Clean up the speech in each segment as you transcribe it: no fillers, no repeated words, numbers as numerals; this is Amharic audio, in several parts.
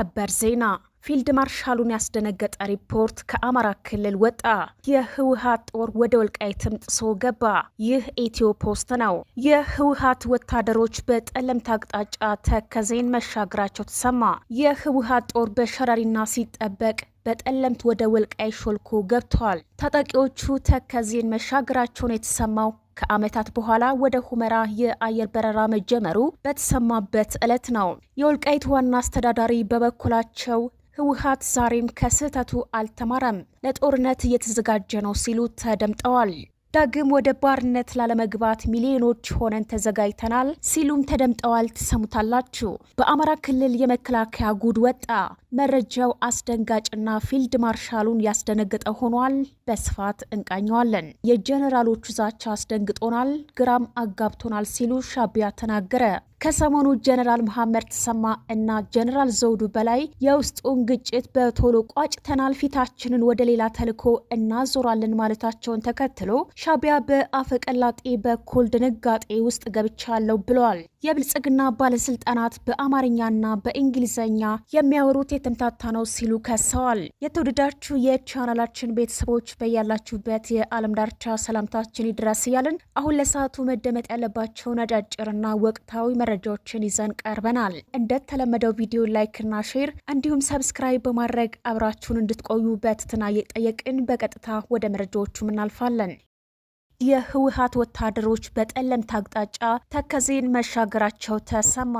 ሰበር ዜና ፊልድ ማርሻሉን ያስደነገጠ ሪፖርት ከአማራ ክልል ወጣ። የህወሓት ጦር ወደ ወልቃይትም ጥሶ ገባ። ይህ ኢትዮ ፖስት ነው። የህወሓት ወታደሮች በጠለምት አቅጣጫ ተከዜን መሻገራቸው ተሰማ። የህወሓት ጦር በሸረሪና ሲጠበቅ በጠለምት ወደ ወልቃይት ሾልኮ ገብቷል። ታጣቂዎቹ ተከዜን መሻገራቸውን የተሰማው ከዓመታት በኋላ ወደ ሁመራ የአየር በረራ መጀመሩ በተሰማበት ዕለት ነው። የወልቃይት ዋና አስተዳዳሪ በበኩላቸው ህወሓት ዛሬም ከስህተቱ አልተማረም፣ ለጦርነት እየተዘጋጀ ነው ሲሉ ተደምጠዋል። ዳግም ወደ ባርነት ላለመግባት ሚሊዮኖች ሆነን ተዘጋጅተናል ሲሉም ተደምጠዋል። ትሰሙታላችሁ። በአማራ ክልል የመከላከያ ጉድ ወጣ። መረጃው አስደንጋጭና ፊልድ ማርሻሉን ያስደነገጠ ሆኗል። በስፋት እንቃኘዋለን። የጀነራሎቹ ዛቻ አስደንግጦናል፣ ግራም አጋብቶናል ሲሉ ሻዕቢያ ተናገረ። ከሰሞኑ ጀነራል መሐመድ ተሰማ እና ጀነራል ዘውዱ በላይ የውስጡን ግጭት በቶሎ ቋጭተናል፣ ፊታችንን ወደ ሌላ ተልዕኮ እናዞራለን ማለታቸውን ተከትሎ ሻዕቢያ በአፈቀላጤ በኩል ድንጋጤ ውስጥ ገብቻለሁ ብለዋል። የብልጽግና ባለስልጣናት በአማርኛና በእንግሊዝኛ የሚያወሩት የተምታታ ነው ሲሉ ከሰዋል። የተወደዳችሁ የቻናላችን ቤተሰቦች በያላችሁበት የዓለም ዳርቻ ሰላምታችን ይድረስ እያልን አሁን ለሰዓቱ መደመጥ ያለባቸውን አጫጭርና ወቅታዊ መረጃዎችን ይዘን ቀርበናል። እንደተለመደው ቪዲዮ ላይክና ሼር እንዲሁም ሰብስክራይብ በማድረግ አብራችሁን እንድትቆዩ በትህትና እየጠየቅን በቀጥታ ወደ መረጃዎቹ እናልፋለን። የህወሓት ወታደሮች በጠለምት አቅጣጫ ተከዜን መሻገራቸው ተሰማ።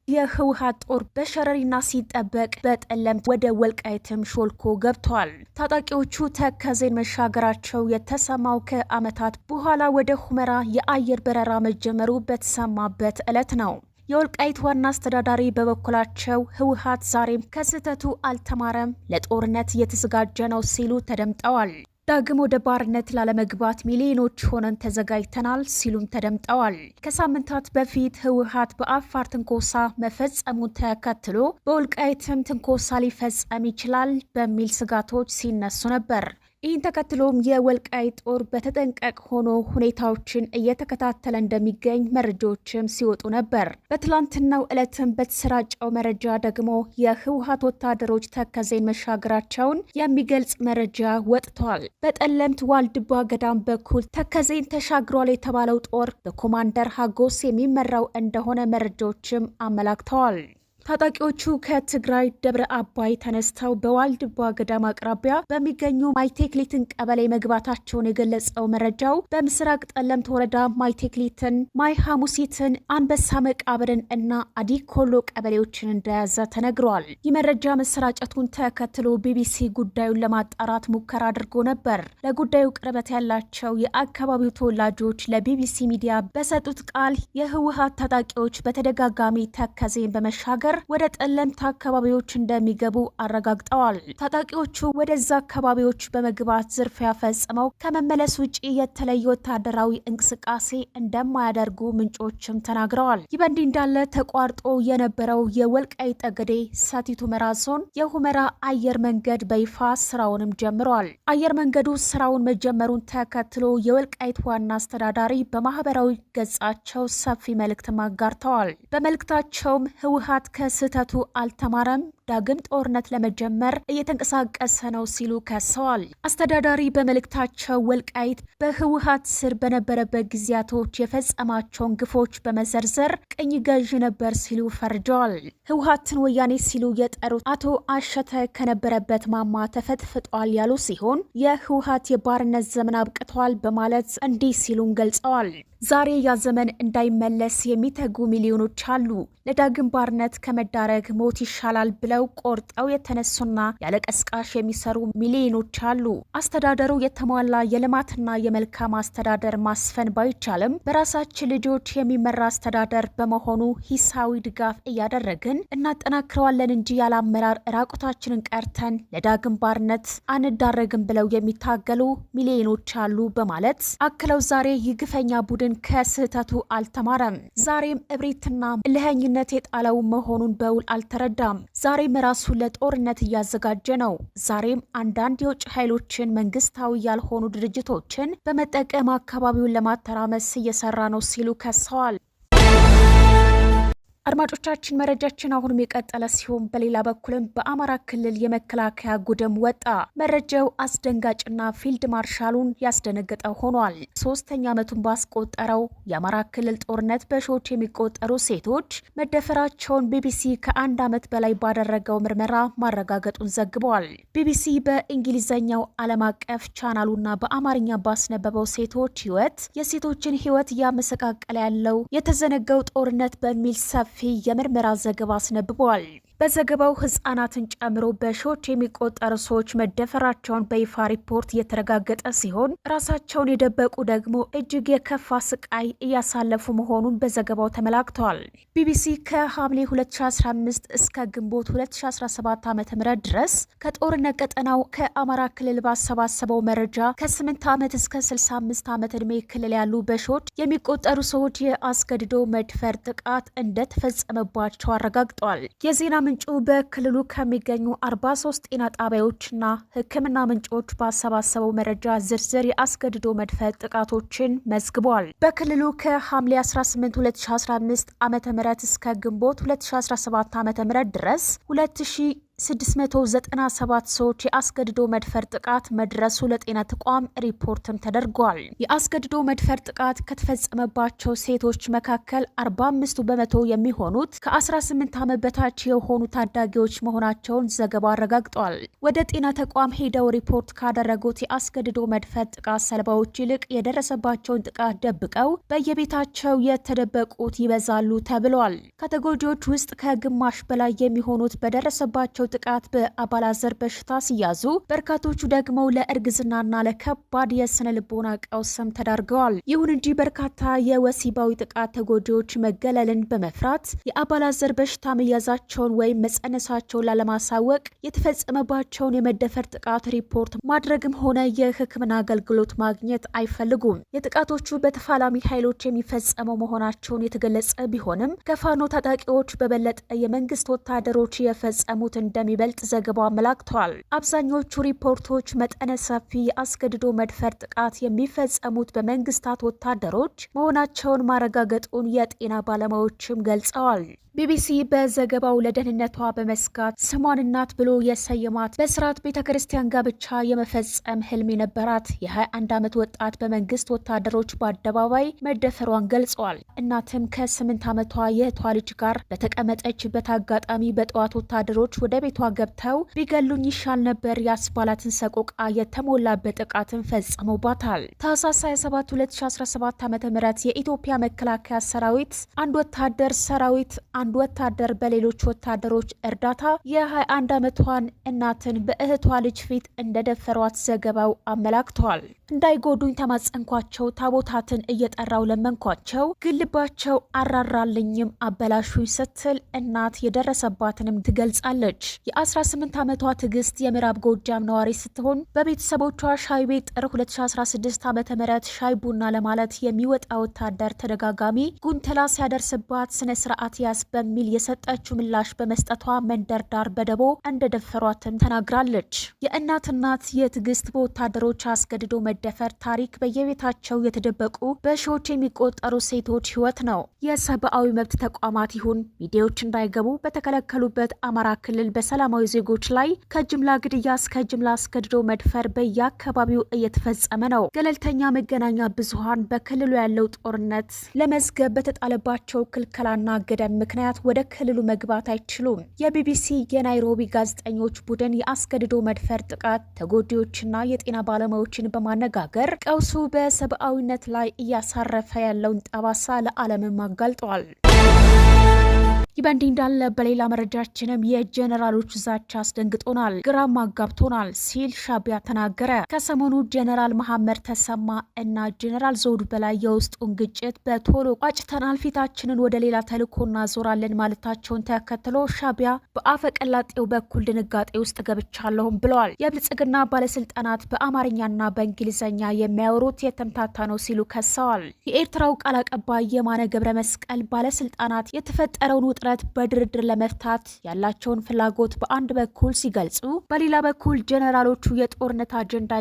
የህወሓት ጦር በሸረሪና ሲጠበቅ በጠለምት ወደ ወልቃይትም ሾልኮ ገብቷል። ታጣቂዎቹ ተከዜን መሻገራቸው የተሰማው ከዓመታት በኋላ ወደ ሁመራ የአየር በረራ መጀመሩ በተሰማበት ዕለት ነው። የወልቃይት ዋና አስተዳዳሪ በበኩላቸው ህወሓት ዛሬም ከስህተቱ አልተማረም፣ ለጦርነት እየተዘጋጀ ነው ሲሉ ተደምጠዋል። ዳግም ወደ ባርነት ላለመግባት ሚሊዮኖች ሆነን ተዘጋጅተናል ሲሉም ተደምጠዋል። ከሳምንታት በፊት ህወሓት በአፋር ትንኮሳ መፈጸሙን ተከትሎ በወልቃይትም ትንኮሳ ሊፈጸም ይችላል በሚል ስጋቶች ሲነሱ ነበር። ይህን ተከትሎም የወልቃይት ጦር በተጠንቀቅ ሆኖ ሁኔታዎችን እየተከታተለ እንደሚገኝ መረጃዎችም ሲወጡ ነበር። በትላንትናው ዕለትም በተሰራጨው መረጃ ደግሞ የህወሓት ወታደሮች ተከዜን መሻገራቸውን የሚገልጽ መረጃ ወጥቷል። በጠለምት ዋልድባ ገዳም በኩል ተከዜን ተሻግሯል የተባለው ጦር በኮማንደር ሀጎስ የሚመራው እንደሆነ መረጃዎችም አመላክተዋል። ታጣቂዎቹ ከትግራይ ደብረ አባይ ተነስተው በዋልድባ ገዳም አቅራቢያ በሚገኙ ማይቴክሊትን ቀበሌ መግባታቸውን የገለጸው መረጃው በምስራቅ ጠለምት ወረዳ ማይቴክሊትን፣ ማይ ሐሙሲትን፣ አንበሳ መቃብርን እና አዲኮሎ ቀበሌዎችን እንደያዘ ተነግሯል። ይህ መረጃ መሰራጨቱን ተከትሎ ቢቢሲ ጉዳዩን ለማጣራት ሙከራ አድርጎ ነበር። ለጉዳዩ ቅርበት ያላቸው የአካባቢው ተወላጆች ለቢቢሲ ሚዲያ በሰጡት ቃል የህወሓት ታጣቂዎች በተደጋጋሚ ተከዜን በመሻገር ወደ ጠለምት አካባቢዎች እንደሚገቡ አረጋግጠዋል። ታጣቂዎቹ ወደዛ አካባቢዎች በመግባት ዝርፊያ ፈጽመው ከመመለስ ውጪ የተለየ ወታደራዊ እንቅስቃሴ እንደማያደርጉ ምንጮችም ተናግረዋል። ይህ በእንዲህ እንዳለ ተቋርጦ የነበረው የወልቃይት ጠገዴ ሰቲት ሁመራ ዞን የሁመራ አየር መንገድ በይፋ ስራውንም ጀምሯል። አየር መንገዱ ስራውን መጀመሩን ተከትሎ የወልቃይት ዋና አስተዳዳሪ በማህበራዊ ገጻቸው ሰፊ መልእክትም አጋርተዋል። በመልእክታቸውም ህወሓት ከስህተቱ አልተማረም፣ ዳግም ጦርነት ለመጀመር እየተንቀሳቀሰ ነው ሲሉ ከሰዋል። አስተዳዳሪ በመልእክታቸው ወልቃይት በህወሓት ስር በነበረበት ጊዜያቶች የፈጸማቸውን ግፎች በመዘርዘር ቅኝ ገዥ ነበር ሲሉ ፈርጀዋል። ህወሓትን ወያኔ ሲሉ የጠሩት አቶ አሸተ ከነበረበት ማማ ተፈጥፍጧል ያሉ ሲሆን የህወሓት የባርነት ዘመን አብቅቷል በማለት እንዲህ ሲሉም ገልጸዋል። ዛሬ ያ ዘመን እንዳይመለስ የሚተጉ ሚሊዮኖች አሉ። ለዳግም ባርነት ከመዳረግ ሞት ይሻላል ብለው ቆርጠው የተነሱና ያለ ቀስቃሽ የሚሰሩ ሚሊዮኖች አሉ። አስተዳደሩ የተሟላ የልማትና የመልካም አስተዳደር ማስፈን ባይቻልም በራሳችን ልጆች የሚመራ አስተዳደር በመሆኑ ሂሳዊ ድጋፍ እያደረግን እናጠናክረዋለን እንጂ ያለ አመራር ራቁታችንን ቀርተን ለዳግም ባርነት አንዳረግም ብለው የሚታገሉ ሚሊዮኖች አሉ በማለት አክለው ዛሬ ይግፈኛ ቡድን ከስህተቱ አልተማረም። ዛሬም እብሪትና እልህኝነት የጣለው መሆኑን በውል አልተረዳም። ዛሬም ራሱን ለጦርነት እያዘጋጀ ነው። ዛሬም አንዳንድ የውጭ ኃይሎችን፣ መንግስታዊ ያልሆኑ ድርጅቶችን በመጠቀም አካባቢውን ለማተራመስ እየሰራ ነው ሲሉ ከሰዋል። አድማጮቻችን መረጃችን አሁንም የቀጠለ ሲሆን በሌላ በኩልም በአማራ ክልል የመከላከያ ጉድም ወጣ። መረጃው አስደንጋጭና ፊልድ ማርሻሉን ያስደነገጠ ሆኗል። 3ኛ ዓመቱን ባስቆጠረው የአማራ ክልል ጦርነት በሺዎች የሚቆጠሩ ሴቶች መደፈራቸውን ቢቢሲ ከ1 ዓመት በላይ ባደረገው ምርመራ ማረጋገጡን ዘግቧል። ቢቢሲ በእንግሊዝኛው ዓለም አቀፍ ቻናሉና በአማርኛ ባስነበበው ሴቶች የሴቶችን ህይወት እያመሰቃቀለ ያለው የተዘነጋው ጦርነት በሚል ሰፊ የምርመራ ዘገባ አስነብቧል። በዘገባው ህጻናትን ጨምሮ በሺዎች የሚቆጠሩ ሰዎች መደፈራቸውን በይፋ ሪፖርት የተረጋገጠ ሲሆን ራሳቸውን የደበቁ ደግሞ እጅግ የከፋ ስቃይ እያሳለፉ መሆኑን በዘገባው ተመላክቷል። ቢቢሲ ከሐምሌ 2015 እስከ ግንቦት 2017 ዓ.ም ድረስ ከጦርነት ቀጠናው ከአማራ ክልል ባሰባሰበው መረጃ ከ8 ዓመት እስከ 65 ዓመት ዕድሜ ክልል ያሉ በሺዎች የሚቆጠሩ ሰዎች የአስገድዶ መድፈር ጥቃት እንደተፈጸመባቸው አረጋግጧል። የዜና ምንጩ በክልሉ ከሚገኙ 43 ጤና ጣቢያዎችና ሕክምና ምንጮች ባሰባሰበው መረጃ ዝርዝር የአስገድዶ መድፈር ጥቃቶችን መዝግቧል። በክልሉ ከሐምሌ 18 2015 ዓ.ም እስከ ግንቦት 2017 ዓ.ም ድረስ 2697 ሰዎች የአስገድዶ መድፈር ጥቃት መድረሱ ለጤና ተቋም ሪፖርትም ተደርጓል። የአስገድዶ መድፈር ጥቃት ከተፈጸመባቸው ሴቶች መካከል 45 በመቶ የሚሆኑት ከ18 ዓመት በታች የሆኑ ታዳጊዎች መሆናቸውን ዘገባው አረጋግጧል። ወደ ጤና ተቋም ሄደው ሪፖርት ካደረጉት የአስገድዶ መድፈር ጥቃት ሰለባዎች ይልቅ የደረሰባቸውን ጥቃት ደብቀው በየቤታቸው የተደበቁት ይበዛሉ ተብሏል። ከተጎጂዎች ውስጥ ከግማሽ በላይ የሚሆኑት በደረሰባቸው ጥቃት በአባላዘር በሽታ ሲያዙ፣ በርካቶቹ ደግሞ ለእርግዝናና ለከባድ የስነ ልቦና ቀውስም ተዳርገዋል። ይሁን እንጂ በርካታ የወሲባዊ ጥቃት ተጎጂዎች መገለልን በመፍራት የአባላዘር በሽታ መያዛቸውን ወይም መጸነሳቸውን ላለማሳወቅ የተፈጸመባቸውን የመደፈር ጥቃት ሪፖርት ማድረግም ሆነ የሕክምና አገልግሎት ማግኘት አይፈልጉም። የጥቃቶቹ በተፋላሚ ኃይሎች የሚፈጸመው መሆናቸውን የተገለጸ ቢሆንም ከፋኖ ታጣቂዎች በበለጠ የመንግስት ወታደሮች የፈጸሙት እንደሚበልጥ ዘገባው አመላክተዋል። አብዛኞቹ ሪፖርቶች መጠነ ሰፊ የአስገድዶ መድፈር ጥቃት የሚፈጸሙት በመንግስታት ወታደሮች መሆናቸውን ማረጋገጡን የጤና ባለሙያዎችም ገልጸዋል። ቢቢሲ በዘገባው ለደህንነቷ በመስጋት ስሟን እናት ብሎ የሰየማት በስርዓት ቤተ ክርስቲያን ጋብቻ የመፈጸም ህልም የነበራት የ21 ዓመት ወጣት በመንግስት ወታደሮች በአደባባይ መደፈሯን ገልጿል። እናትም ከ8 ዓመቷ የእህቷ ልጅ ጋር በተቀመጠችበት አጋጣሚ በጠዋት ወታደሮች ወደ ቤቷ ገብተው ቢገሉኝ ይሻል ነበር ያስባላትን ሰቆቃ የተሞላበት ጥቃትን ፈጽመውባታል። ታህሳስ 27 2017 ዓ.ም የኢትዮጵያ መከላከያ ሰራዊት አንድ ወታደር በሌሎች ወታደሮች እርዳታ የ21 ዓመቷን እናትን በእህቷ ልጅ ፊት እንደደፈሯት ዘገባው አመላክተዋል። እንዳይጎዱኝ ተማጸንኳቸው፣ ታቦታትን እየጠራው ለመንኳቸው፣ ግልባቸው አራራልኝም አበላሹኝ ስትል እናት የደረሰባትንም ትገልጻለች። የ18 ዓመቷ ትዕግስት የምዕራብ ጎጃም ነዋሪ ስትሆን በቤተሰቦቿ ሻይ ቤት ጥር 2016 ዓ.ም ሻይ ቡና ለማለት የሚወጣ ወታደር ተደጋጋሚ ጉንተላ ሲያደርስባት ስነ ስርዓት ያስ በሚል የሰጠችው ምላሽ በመስጠቷ መንደር ዳር በደቦ እንደደፈሯትም ተናግራለች። የእናት የትዕግስት በወታደሮች አስገድዶ መደፈር ታሪክ በየቤታቸው የተደበቁ በሺዎች የሚቆጠሩ ሴቶች ህይወት ነው። የሰብአዊ መብት ተቋማት ይሁን ሚዲያዎች እንዳይገቡ በተከለከሉበት አማራ ክልል በሰላማዊ ዜጎች ላይ ከጅምላ ግድያ እስከ ጅምላ አስገድዶ መድፈር በየአካባቢው እየተፈጸመ ነው። ገለልተኛ መገናኛ ብዙሃን በክልሉ ያለው ጦርነት ለመዝገብ በተጣለባቸው ክልከላና ገደብ ምክንያት ወደ ክልሉ መግባት አይችሉም። የቢቢሲ የናይሮቢ ጋዜጠኞች ቡድን የአስገድዶ መድፈር ጥቃት ተጎጂዎችና የጤና ባለሙያዎችን በማነጋገር ቀውሱ በሰብአዊነት ላይ እያሳረፈ ያለውን ጠባሳ ለዓለምም አጋልጧል። ይህ በእንዲህ እንዳለ በሌላ መረጃችንም የጀነራሎች ዛቻ አስደንግጦናል፣ ግራም አጋብቶናል ሲል ሻዕቢያ ተናገረ። ከሰሞኑ ጀነራል መሐመድ ተሰማ እና ጀነራል ዘውዱ በላይ የውስጡን ግጭት በቶሎ ቋጭተናል፣ ፊታችንን ወደ ሌላ ተልዕኮ እናዞራለን ማለታቸውን ተከትሎ ሻዕቢያ በአፈቀላጤው በኩል ድንጋጤ ውስጥ ገብቻለሁም ብለዋል። የብልጽግና ባለስልጣናት በአማርኛና በእንግሊዝኛ የሚያወሩት የተምታታ ነው ሲሉ ከሰዋል። የኤርትራው ቃል አቀባይ የማነ ገብረ መስቀል ባለስልጣናት የተፈጠረውን ውጥረት በድርድር ለመፍታት ያላቸውን ፍላጎት በአንድ በኩል ሲገልጹ፣ በሌላ በኩል ጀነራሎቹ የጦርነት አጀንዳ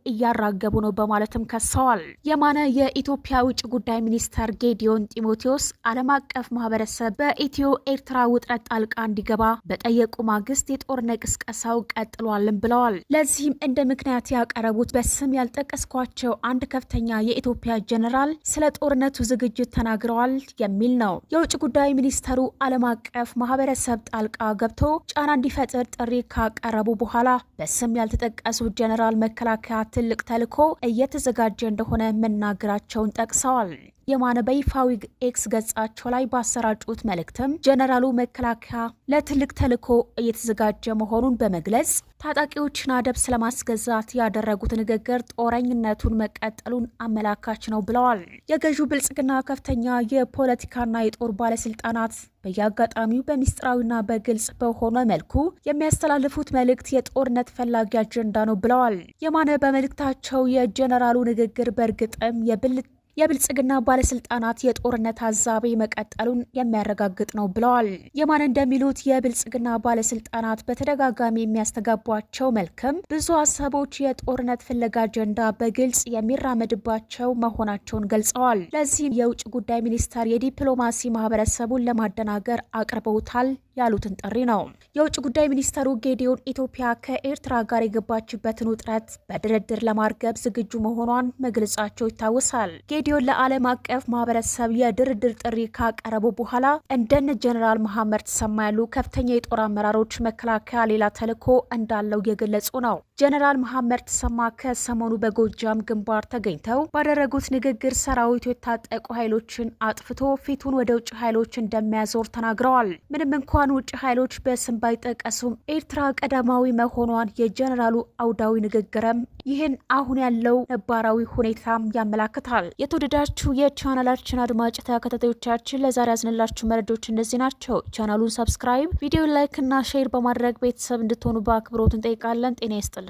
እያራገቡ ነው በማለትም ከሰዋል። የማነ የኢትዮጵያ ውጭ ጉዳይ ሚኒስተር ጌዲዮን ጢሞቴዎስ ዓለም አቀፍ ማህበረሰብ በኢትዮ ኤርትራ ውጥረት ጣልቃ እንዲገባ በጠየቁ ማግስት የጦርነት ቅስቀሳው ቀጥሏልም ብለዋል። ለዚህም እንደ ምክንያት ያቀረቡት በስም ያልጠቀስኳቸው አንድ ከፍተኛ የኢትዮጵያ ጀነራል ስለ ጦርነቱ ዝግጅት ተናግረዋል የሚል ነው። የውጭ ጉዳይ ሚኒስተሩ ዓለም አቀፍ ማህበረሰብ ጣልቃ ገብቶ ጫና እንዲፈጥር ጥሪ ካቀረቡ በኋላ በስም ያልተጠቀሱት ጀነራል መከላከያ ትልቅ ተልዕኮ እየተዘጋጀ እንደሆነ መናገራቸውን ጠቅሰዋል። የማነ በይፋዊ ኤክስ ገጻቸው ላይ ባሰራጩት መልእክትም ጀነራሉ መከላከያ ለትልቅ ተልዕኮ እየተዘጋጀ መሆኑን በመግለጽ ታጣቂዎችን አደብ ስለማስገዛት ያደረጉት ንግግር ጦረኝነቱን መቀጠሉን አመላካች ነው ብለዋል። የገዢው ብልጽግና ከፍተኛ የፖለቲካና የጦር ባለስልጣናት በየአጋጣሚው በሚስጥራዊና በግልጽ በሆነ መልኩ የሚያስተላልፉት መልእክት የጦርነት ፈላጊ አጀንዳ ነው ብለዋል። የማነ በመልእክታቸው የጀነራሉ ንግግር በእርግጥም የብልጽግና ባለስልጣናት የጦርነት አዛቤ መቀጠሉን የሚያረጋግጥ ነው ብለዋል። የማነ እንደሚሉት የብልጽግና ባለስልጣናት በተደጋጋሚ የሚያስተጋቧቸው መልክም ብዙ ሀሳቦች የጦርነት ፍለጋ አጀንዳ በግልጽ የሚራመድባቸው መሆናቸውን ገልጸዋል። ለዚህም የውጭ ጉዳይ ሚኒስቴር የዲፕሎማሲ ማህበረሰቡን ለማደናገር አቅርበውታል ያሉትን ጥሪ ነው። የውጭ ጉዳይ ሚኒስተሩ ጌዲዮን ኢትዮጵያ ከኤርትራ ጋር የገባችበትን ውጥረት በድርድር ለማርገብ ዝግጁ መሆኗን መግለጻቸው ይታወሳል። ጌዲዮን ለዓለም አቀፍ ማህበረሰብ የድርድር ጥሪ ካቀረቡ በኋላ እንደነ ጀነራል መሐመድ ተሰማ ያሉ ከፍተኛ የጦር አመራሮች መከላከያ ሌላ ተልዕኮ እንዳለው የገለጹ ነው። ጀነራል መሐመድ ተሰማ ከሰሞኑ በጎጃም ግንባር ተገኝተው ባደረጉት ንግግር ሰራዊቱ የታጠቁ ኃይሎችን አጥፍቶ ፊቱን ወደ ውጭ ኃይሎች እንደሚያዞር ተናግረዋል። ምንም እንኳን ውጭ ኃይሎች በስም ባይጠቀሱም ኤርትራ ቀዳማዊ መሆኗን የጀነራሉ አውዳዊ ንግግርም ይህን አሁን ያለው ነባራዊ ሁኔታም ያመላክታል። የተወደዳችሁ የቻናላችን አድማጭ ተከታታዮቻችን ለዛሬ ያዝንላችሁ መረጃዎች እነዚህ ናቸው። ቻናሉን ሰብስክራይብ፣ ቪዲዮ ላይክ እና ሼር በማድረግ ቤተሰብ እንድትሆኑ በአክብሮት እንጠይቃለን። ጤና ይስጥልን።